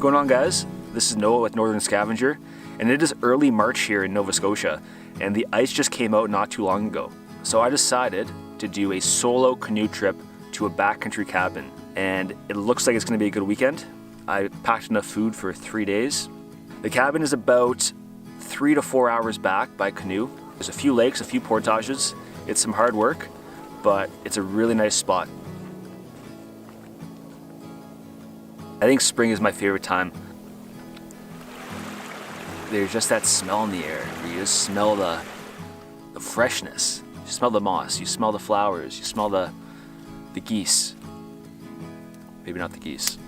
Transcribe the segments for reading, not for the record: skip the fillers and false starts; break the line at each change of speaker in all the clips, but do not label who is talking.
going on, guys? This is Noah with Northern Scavenger, and it is early March here in Nova Scotia, and the ice just came out not too long ago. So I decided to do a solo canoe trip to a backcountry cabin, and it looks like it's going to be a good weekend. I packed enough food for 3 days. The cabin is about 3 to 4 hours back by canoe. There's a few lakes, a few portages. It's some hard work, but it's a really nice spot. I think spring is my favorite time. There's just that smell in the air where you just smell the freshness. You smell the moss, you smell the flowers, you smell the geese. Maybe not the geese.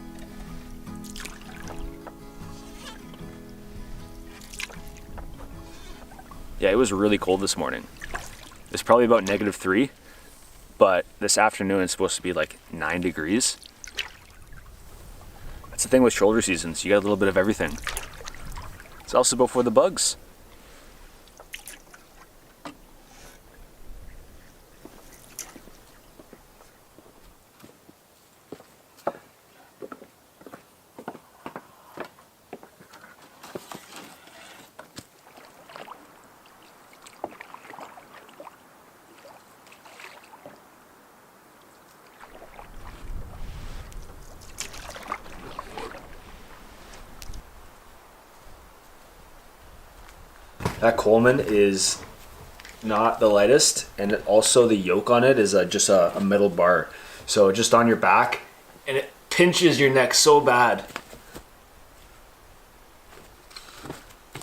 Yeah, it was really cold this morning. It's probably about -3, but this afternoon it's supposed to be like 9 degrees. That's the thing with shoulder seasons, you get a little bit of everything. It's also before the bugs. That Coleman is not the lightest, and also the yoke on it is just a metal bar. So just on your back, and it pinches your neck so bad.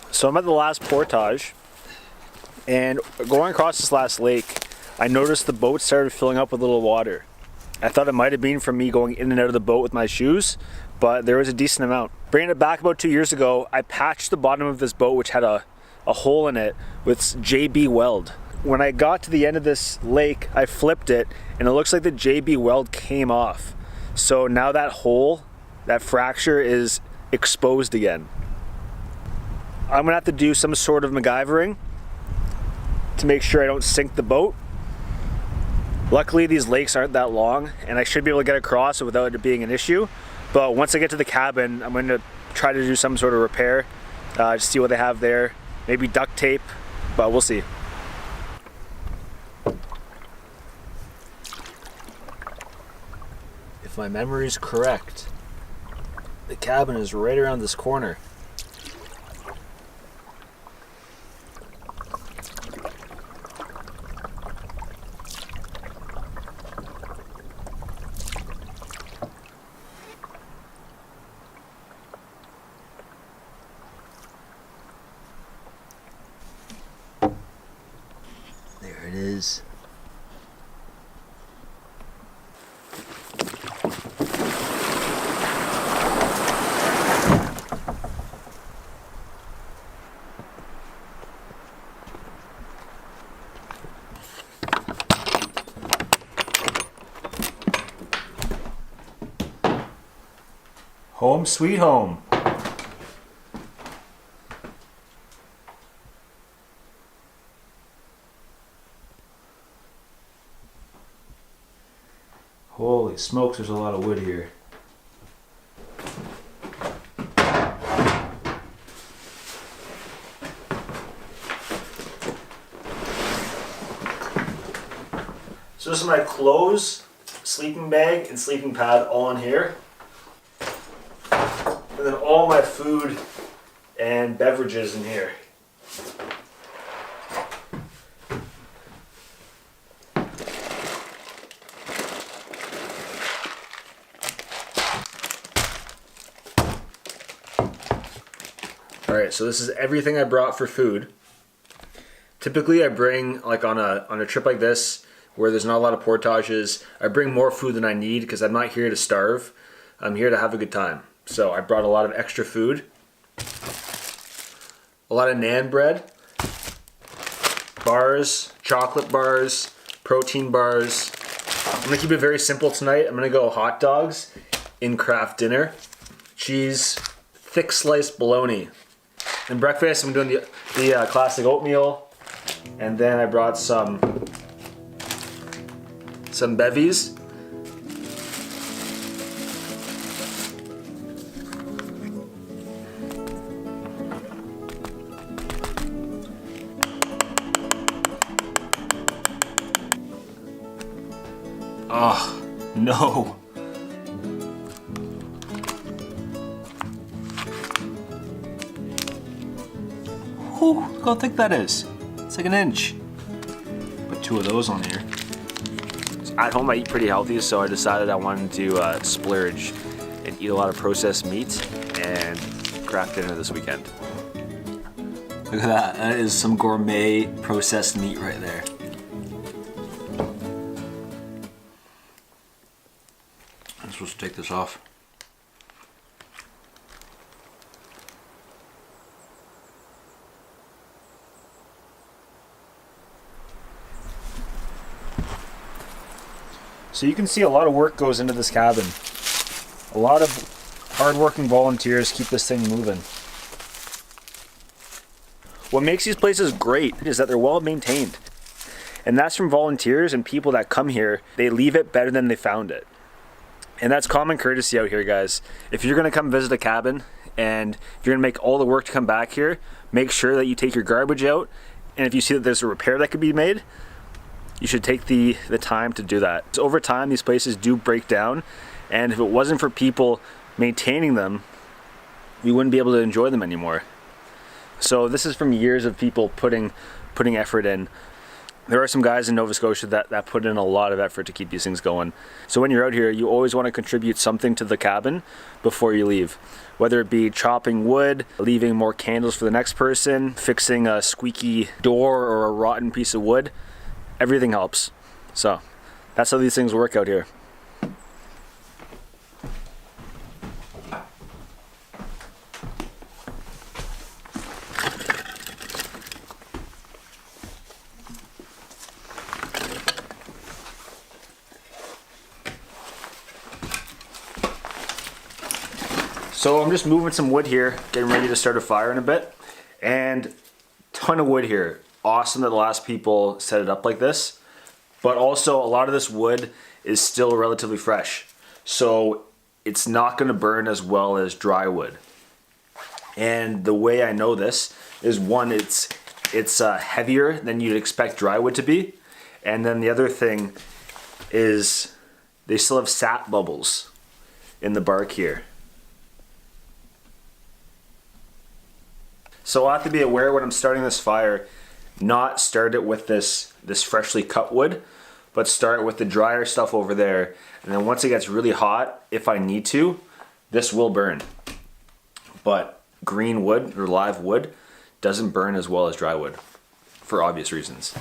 So I'm at the last portage, and going across this last lake, I noticed the boat started filling up with a little water. I thought it might have been from me going in and out of the boat with my shoes, but there was a decent amount. Bringing it back about 2 years ago, I patched the bottom of this boat, which had a hole in it with JB weld. When I got to the end of this lake, I flipped it and it looks like the JB weld came off. So now that hole, that fracture is exposed again. I'm gonna have to do some sort of MacGyvering to make sure I don't sink the boat. Luckily these lakes aren't that long and I should be able to get across without it being an issue. But once I get to the cabin, I'm gonna try to do some sort of repair, just see what they have there. Maybe duct tape, but we'll see. If my memory is correct, the cabin is right around this corner. There it is. Home sweet home. Holy smokes, there's a lot of wood here. So this is my clothes, sleeping bag, and sleeping pad all in here. And then all my food and beverages in here. Alright, so this is everything I brought for food. Typically I bring, like on a trip like this, where there's not a lot of portages, I bring more food than I need because I'm not here to starve. I'm here to have a good time. So I brought a lot of extra food. A lot of naan bread. Bars, chocolate bars, protein bars. I'm gonna keep it very simple tonight. I'm gonna go hot dogs in craft dinner. Cheese, thick sliced bologna. And breakfast, I'm doing the classic oatmeal, and then I brought some bevies. No. Ooh, look how thick that is. It's like an inch. Put 2 of those on here. At home I eat pretty healthy, so I decided I wanted to splurge and eat a lot of processed meat and craft dinner this weekend. Look at that, that is some gourmet processed meat right there. I'm supposed to take this off. So you can see a lot of work goes into this cabin. A lot of hard-working volunteers keep this thing moving. What makes these places great is that they're well maintained. And that's from volunteers and people that come here. They leave it better than they found it. And that's common courtesy out here, guys. If you're gonna come visit a cabin and if you're gonna make all the work to come back here, make sure that you take your garbage out. And if you see that there's a repair that could be made, you should take the time to do that. So over time, these places do break down. And if it wasn't for people maintaining them, we wouldn't be able to enjoy them anymore. So this is from years of people putting effort in. There are some guys in Nova Scotia that put in a lot of effort to keep these things going. So when you're out here, you always want to contribute something to the cabin before you leave. Whether it be chopping wood, leaving more candles for the next person, fixing a squeaky door or a rotten piece of wood, everything helps. So that's how these things work out here. So I'm just moving some wood here, getting ready to start a fire in a bit. And ton of wood here. Awesome that the last people set it up like this. But also a lot of this wood is still relatively fresh. So it's not gonna burn as well as dry wood. And the way I know this is, one, it's heavier than you'd expect dry wood to be. And then the other thing is they still have sap bubbles in the bark here. So I'll have to be aware when I'm starting this fire, not start it with this freshly cut wood, but start with the drier stuff over there. And then once it gets really hot, if I need to, this will burn. But green wood or live wood doesn't burn as well as dry wood for obvious reasons.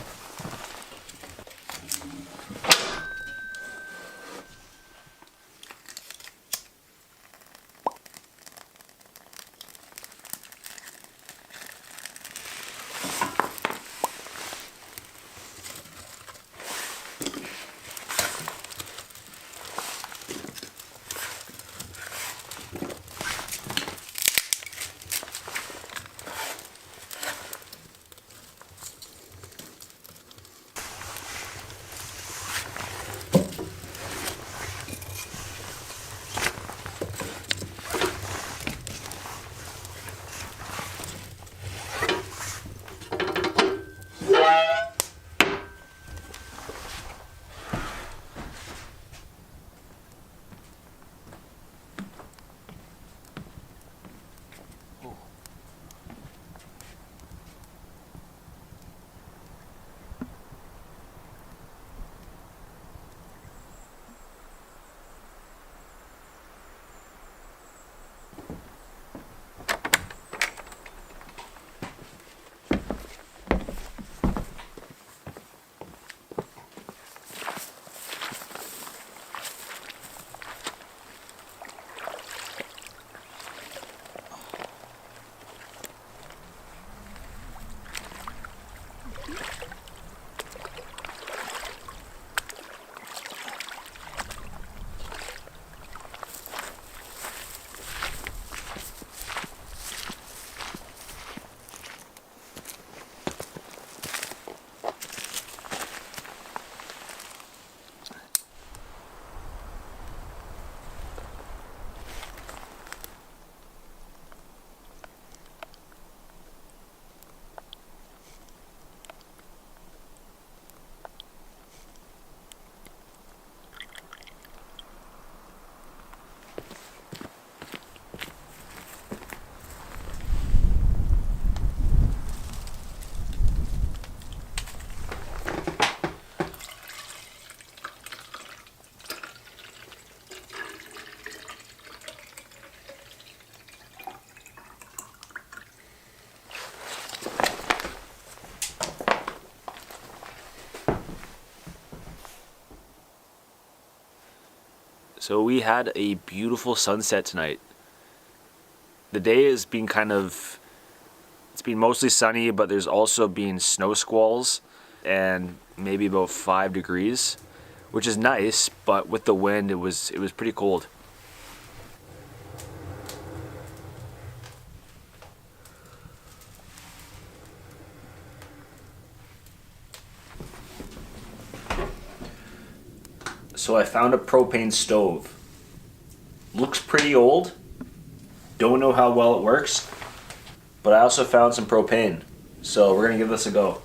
So we had a beautiful sunset tonight. The day has been it's been mostly sunny, but there's also been snow squalls and maybe about 5 degrees, which is nice, but with the wind it was pretty cold. So I found a propane stove. Looks pretty old. Don't know how well it works, but I also found some propane. So we're gonna give this a go.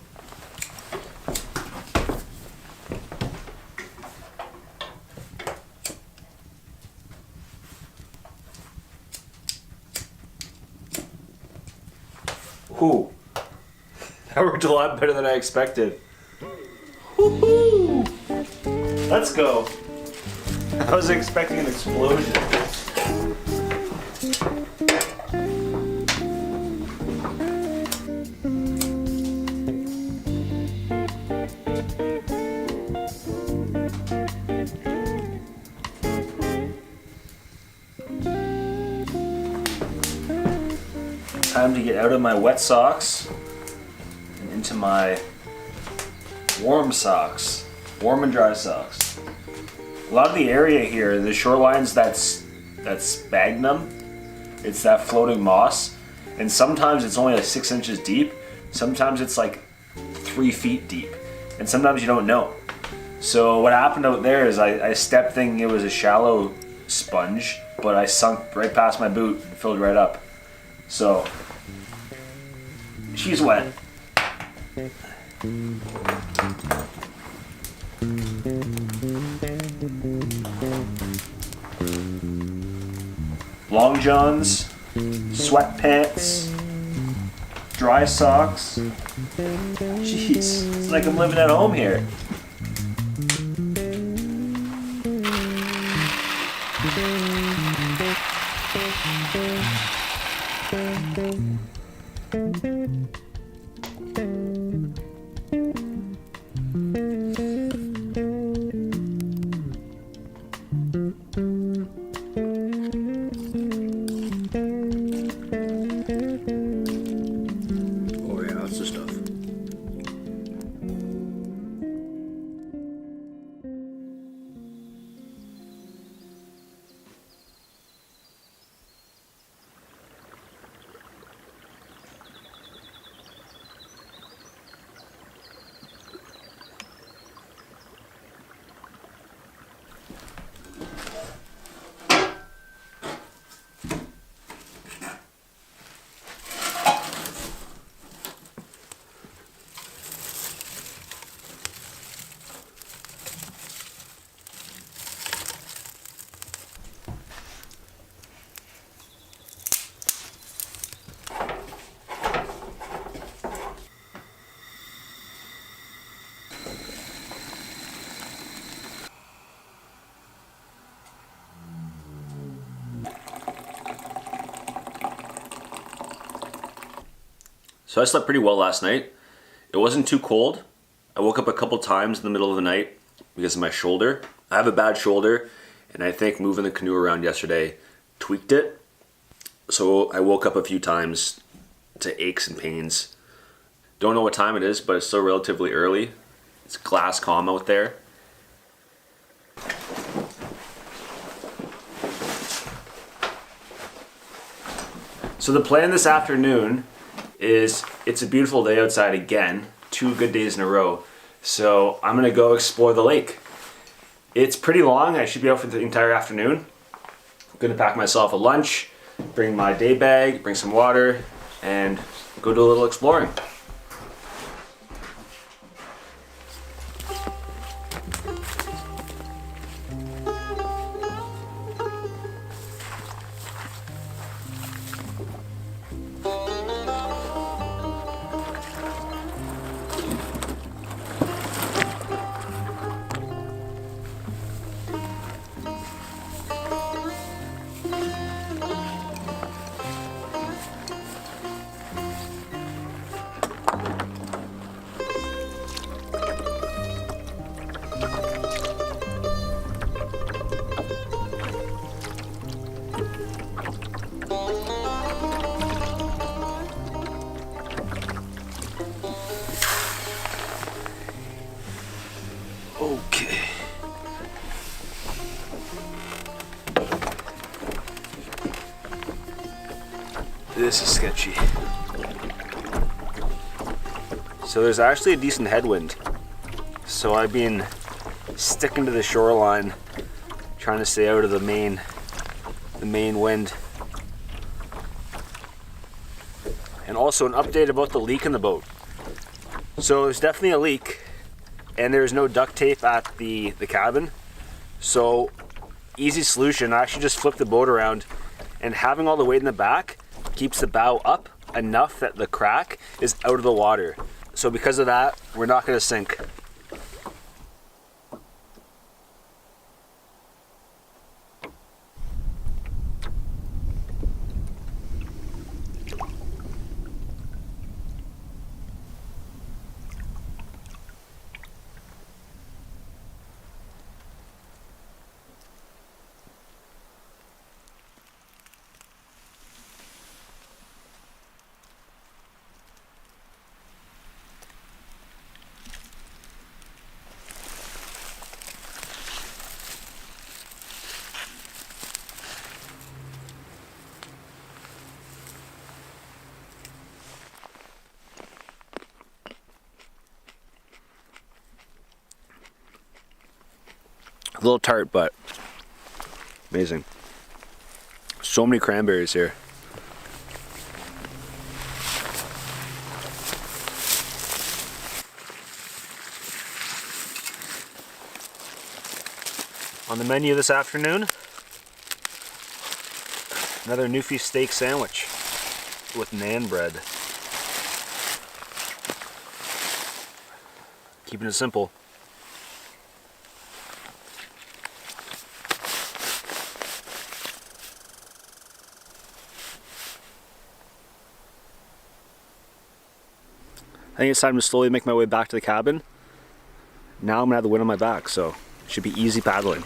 Ooh, that worked a lot better than I expected. Woohoo! Let's go. I was expecting an explosion. Time to get out of my wet socks and into my warm socks, warm and dry socks. A lot of the area here, the shorelines, that's sphagnum. It's that floating moss, and sometimes it's only like 6 inches deep. Sometimes it's like 3 feet deep, and sometimes you don't know. So what happened out there is I stepped thinking it was a shallow sponge, but I sunk right past my boot and filled right up. So she's wet. Long johns, sweatpants, dry socks. Jeez, it's like I'm living at home here. Oh yeah, that's the stuff. So I slept pretty well last night. It wasn't too cold. I woke up a couple times in the middle of the night because of my shoulder. I have a bad shoulder, and I think moving the canoe around yesterday tweaked it. So I woke up a few times to aches and pains. Don't know what time it is, but it's still relatively early. It's glass calm out there. So the plan this afternoon is, it's a beautiful day outside again, 2 good days in a row. So I'm gonna go explore the lake. It's pretty long, I should be out for the entire afternoon. I'm gonna pack myself a lunch, bring my day bag, bring some water, and go do a little exploring. This is sketchy. So there's actually a decent headwind. So I've been sticking to the shoreline, trying to stay out of the main wind. And also an update about the leak in the boat. So there's definitely a leak, and there's no duct tape at the cabin. So easy solution, I actually just flip the boat around, and having all the weight in the back keeps the bow up enough that the crack is out of the water. So because of that, we're not going to sink. A little tart, but amazing. So many cranberries here. On the menu this afternoon, another Newfie steak sandwich with naan bread. Keeping it simple. I think it's time to slowly make my way back to the cabin. Now I'm gonna have the wind on my back, so it should be easy paddling.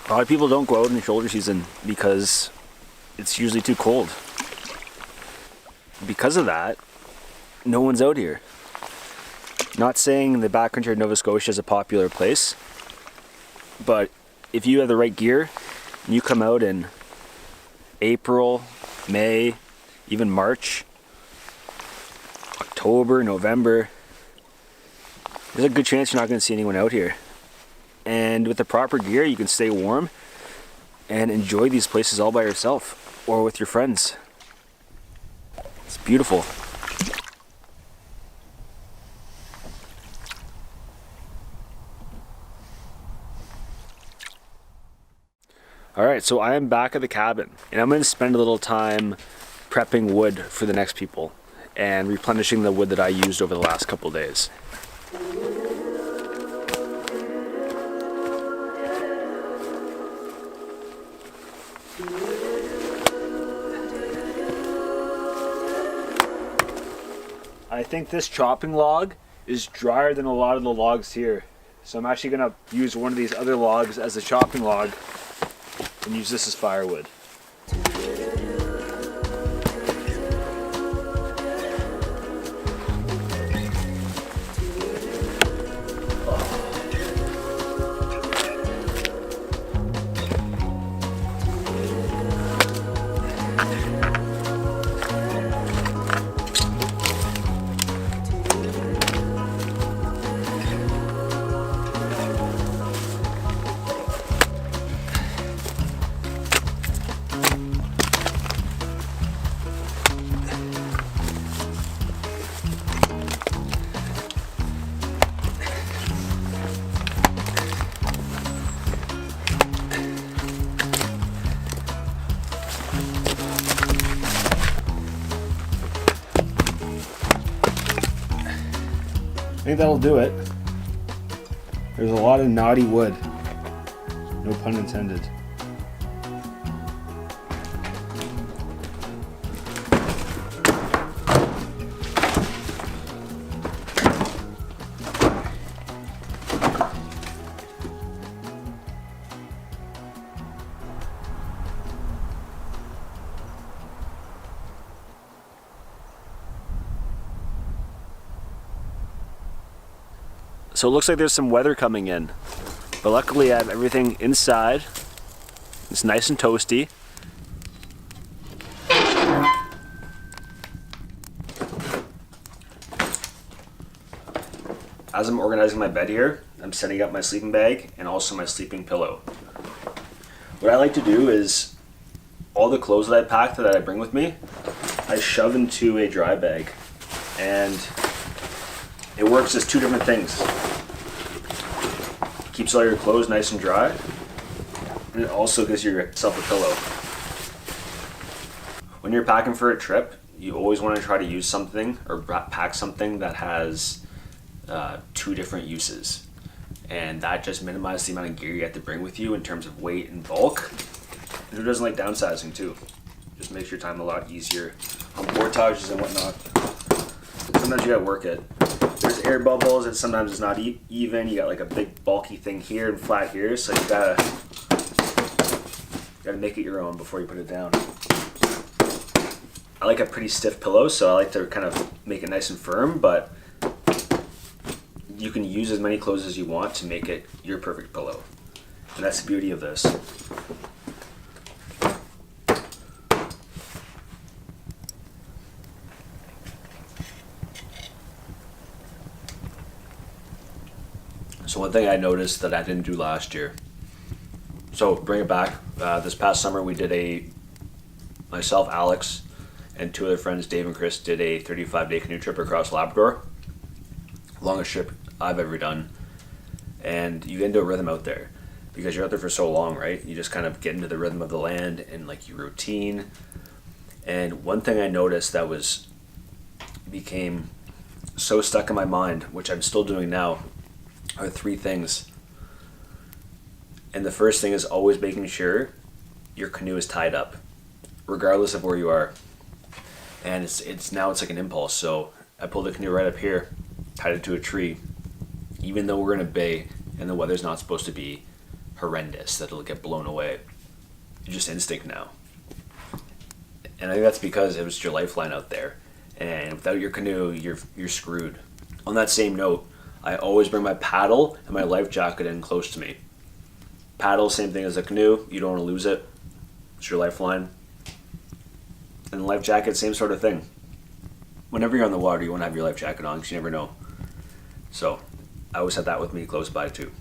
A lot of people don't go out in the shoulder season because it's usually too cold. Because of that, no one's out here. Not saying the backcountry of Nova Scotia is a popular place, but if you have the right gear and you come out in April, May, even March, October, November, there's a good chance you're not going to see anyone out here. And with the proper gear, you can stay warm and enjoy these places all by yourself or with your friends. It's beautiful. All right, so I am back at the cabin, and I'm going to spend a little time prepping wood for the next people and replenishing the wood that I used over the last couple of days. I think this chopping log is drier than a lot of the logs here. So I'm actually going to use one of these other logs as a chopping log and use this as firewood. I think that'll do it. There's a lot of knotty wood. No pun intended. So it looks like there's some weather coming in, but luckily I have everything inside. It's nice and toasty. As I'm organizing my bed here, I'm setting up my sleeping bag and also my sleeping pillow. What I like to do is all the clothes that I pack that I bring with me, I shove into a dry bag, and it works as two different things. Keeps all your clothes nice and dry, and it also gives yourself a pillow. When you're packing for a trip, you always want to try to use something or pack something that has two different uses, and that just minimizes the amount of gear you have to bring with you in terms of weight and bulk. And who doesn't like downsizing too? Just makes your time a lot easier on portages and whatnot. Sometimes you gotta work it. There's air bubbles, and sometimes it's not even. You got like a big bulky thing here and flat here, so you gotta make it your own before you put it down. I like a pretty stiff pillow, so I like to kind of make it nice and firm, but you can use as many clothes as you want to make it your perfect pillow. And that's the beauty of this. So one thing I noticed that I didn't do last year, so bring it back, this past summer we did myself, Alex, and two other friends, Dave and Chris, did a 35-day canoe trip across Labrador. Longest trip I've ever done. And you get into a rhythm out there because you're out there for so long, right? You just kind of get into the rhythm of the land and like your routine. And one thing I noticed that became so stuck in my mind, which I'm still doing now, are three things. And the first thing is always making sure your canoe is tied up, regardless of where you are. And it's like an impulse. So I pulled the canoe right up here, tied it to a tree, even though we're in a bay and the weather's not supposed to be horrendous, that it'll get blown away. It's just instinct now. And I think that's because it was your lifeline out there. And without your canoe, you're screwed. On that same note, I always bring my paddle and my life jacket in close to me. Paddle, same thing as a canoe. You don't want to lose it. It's your lifeline. And the life jacket, same sort of thing. Whenever you're on the water, you want to have your life jacket on because you never know. So I always have that with me close by too.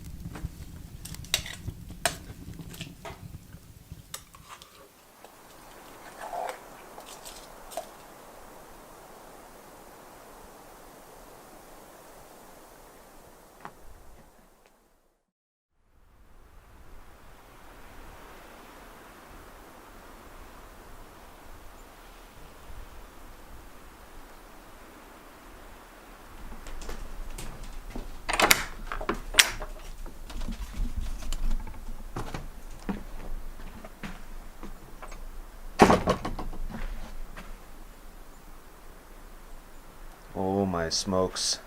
Oh my smokes.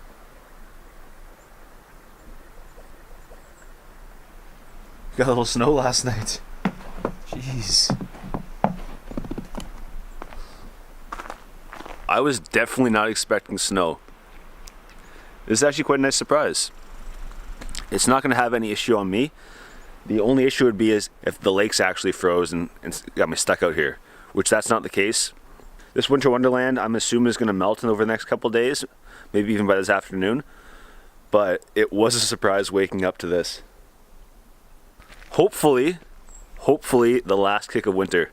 Got a little snow last night. Jeez. I was definitely not expecting snow. This is actually quite a nice surprise. It's not going to have any issue on me. The only issue would be is if the lake's actually froze and got me stuck out here, which that's not the case. This winter wonderland, I'm assuming, is going to melt over the next couple days, maybe even by this afternoon. But it was a surprise waking up to this. Hopefully, the last kick of winter.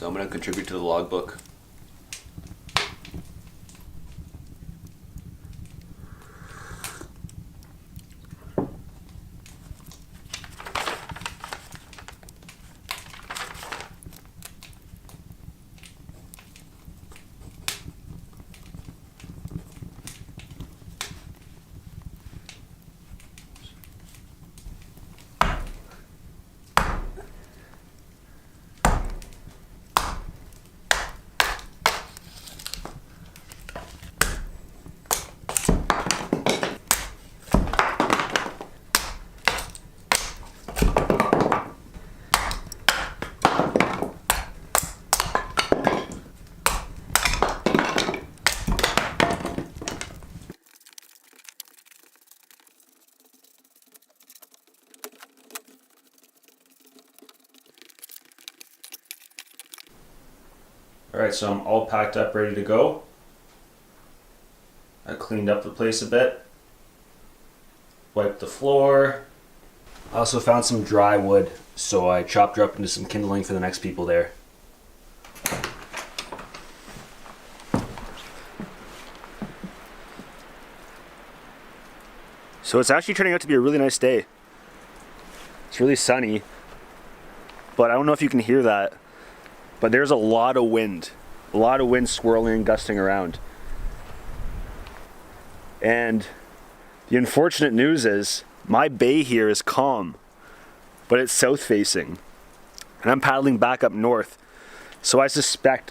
So I'm going to contribute to the logbook. Alright, so I'm all packed up, ready to go. I cleaned up the place a bit. Wiped the floor. I also found some dry wood, so I chopped her up into some kindling for the next people there. So it's actually turning out to be a really nice day. It's really sunny, but I don't know if you can hear that. But there's a lot of wind swirling and gusting around. And the unfortunate news is my bay here is calm, but it's south facing. And I'm paddling back up north. So I suspect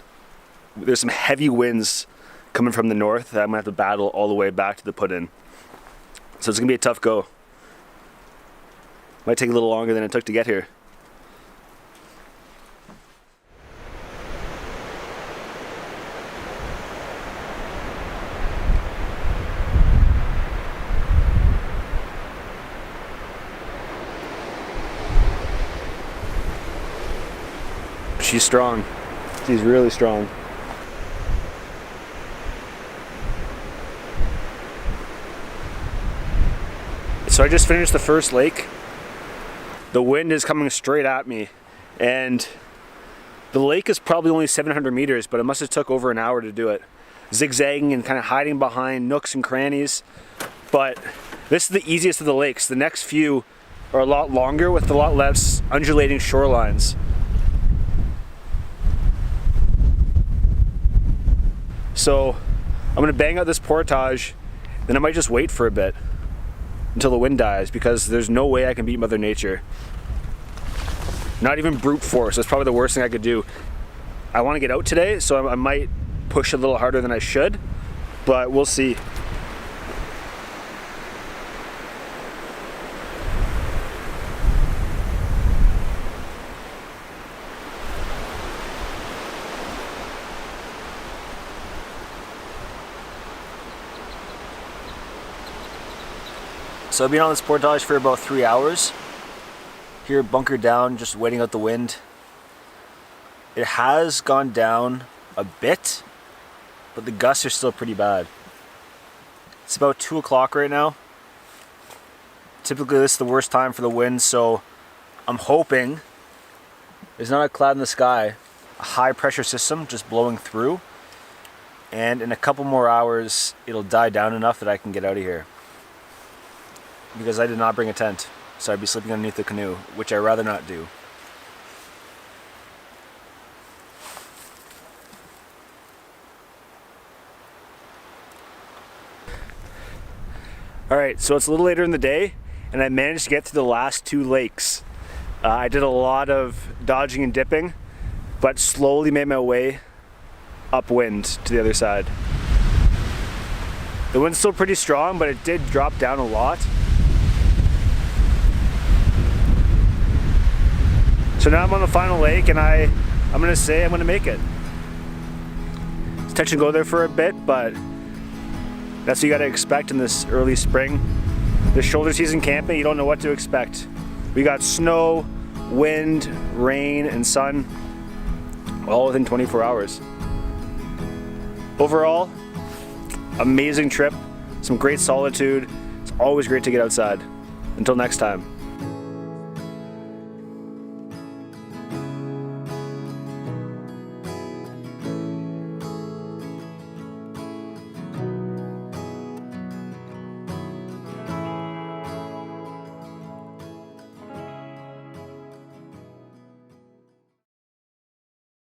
there's some heavy winds coming from the north that I'm gonna have to battle all the way back to the put-in. So it's gonna be a tough go. Might take a little longer than it took to get here. She's strong. She's really strong. So I just finished the first lake. The wind is coming straight at me, and the lake is probably only 700 meters, but it must have took over an hour to do it. Zigzagging and kind of hiding behind nooks and crannies. But this is the easiest of the lakes. The next few are a lot longer with a lot less undulating shorelines. So I'm gonna bang out this portage, then I might just wait for a bit until the wind dies, because there's no way I can beat Mother Nature. Not even brute force. That's probably the worst thing I could do. I want to get out today, so I might push a little harder than I should, but we'll see. So I've been on this portage for about 3 hours. Here bunkered down, just waiting out the wind. It has gone down a bit, but the gusts are still pretty bad. It's about 2 o'clock right now. Typically this is the worst time for the wind, so I'm hoping there's not a cloud in the sky, a high pressure system just blowing through, and in a couple more hours it'll die down enough that I can get out of here. Because I did not bring a tent, so I'd be sleeping underneath the canoe, which I'd rather not do. Alright, so it's a little later in the day, and I managed to get to the last 2 lakes. I did a lot of dodging and dipping, but slowly made my way upwind to the other side. The wind's still pretty strong, but it did drop down a lot. So now I'm on the final lake, and I'm gonna say I'm gonna make it. It's touch and go there for a bit, but that's what you gotta expect in this early spring. This shoulder season camping, you don't know what to expect. We got snow, wind, rain, and sun, all within 24 hours. Overall, amazing trip, some great solitude. It's always great to get outside. Until next time.